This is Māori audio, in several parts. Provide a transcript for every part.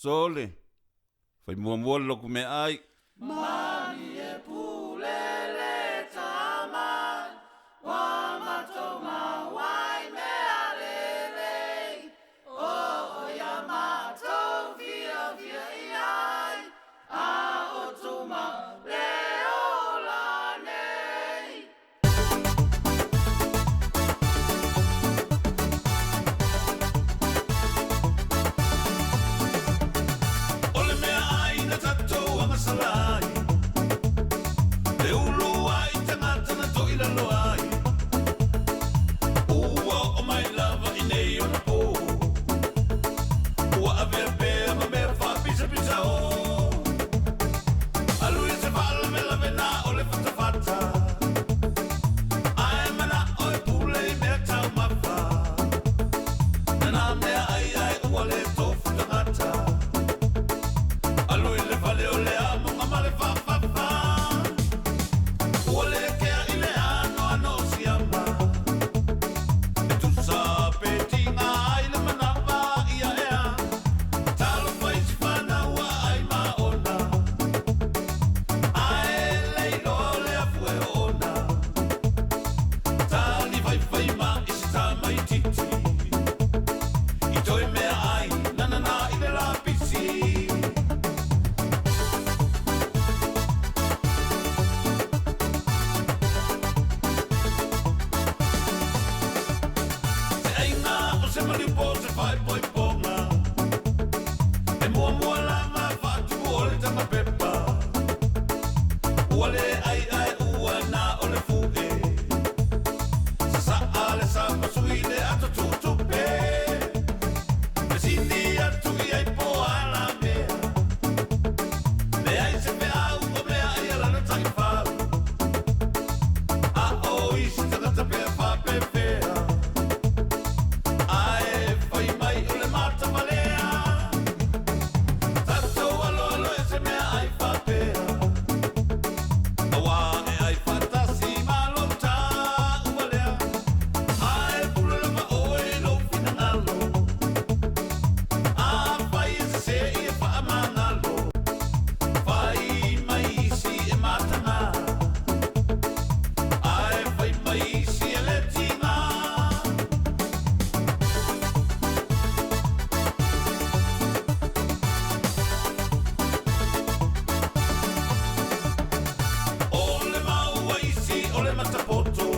Sole, fai mua mua loku me ai. Mani e pulele tamai, wa matoma wai me alele. O yamato via via iai, a otuma leolane. Ole mea ai na tatou amasalai. Te ulu ai tangata na toila lo ai. Ua o mai lava i nei o na pō. Ua a vea pēr ma mea wha pisa pisa o. Alui te whala me lave nā ole whata whata. Ai mana oi pule i mea tau mawha. Nā mea ai ai ua le tofu tangata. Alui le whale o le amo ngā male whawhawha. Ua le kea i le ano ano si ama. E tusa pe tinga ai le manawa ia ea. Talo whai si whanau ai ma ona. Ae leilo le afu e ona. Tali vai vai ma isi tā mai titi. I toi mea ai nanana i le la pisi. Te ainga o se maripo se whai poi ponga. E mua mua lama whatu o le tanga pepa. Ua le ai ai ua na o le fuke. Sa sa ale sa pasui le ato tutupe. Me sini atu i ai po ala mea. Me ai se me au o mea ai ala na tangi whau. A o isi tangata pea wha pepea. Ae whai mai o le mata malea. Tatou alo alo e se mea ai wha pea. Awa e ai whatasi malo tā ua lea. Ae pula lama oe lo fina ngalo. A whai e se i e wha amangalo. Whai mai isi e matanga. Ae whai mai isi e le tinga. Ole maua isi, ole matapoto.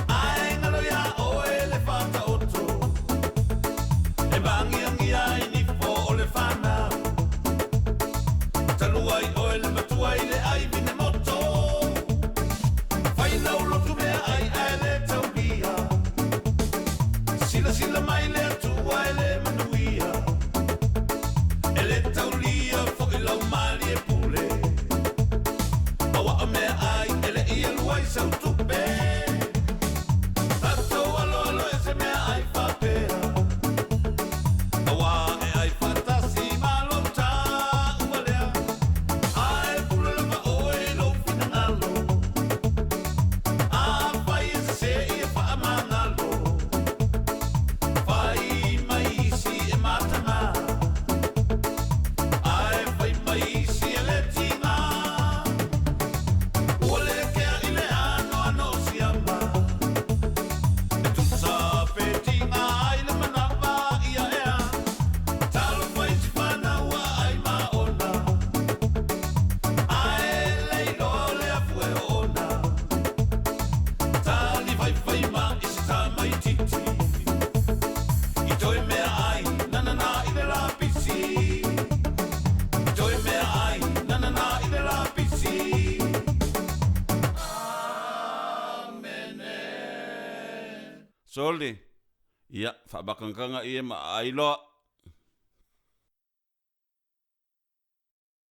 Ae ngalo ia oe le whata oto. E bangi angi ai ni fo ole whanau. Talu ai oe le matua i le ai vine moto. Whai nau lotu mea ai ai le taulia. Sila sila mai le atua e le manuia. E le taulia fo i lau mali e pule. Awa o mea ai e le ia luai sau tupe. Tatou alo alo e se mea ai whapea. Awa e ai whatasi malo tā ua lea. Ae pula lama oe lo fina ngalo. A whai e se i e wha amangalo. Whai mai isi e matanga. Ae whai mai isi e le tinga. Ua le kea i le ano ano si ama. E tusa pe tinga ai le manawa ia ea. Talo whai si whanau ai ma ona. Ae leilo le afu e ona. Tali vai vai ma isi tā mai titi. I toi mea ai nanana i le la pisi. I toi mea ai nanana i le la pisi. Amene. Sole, ia, whabakangkanga i e ma ailoa.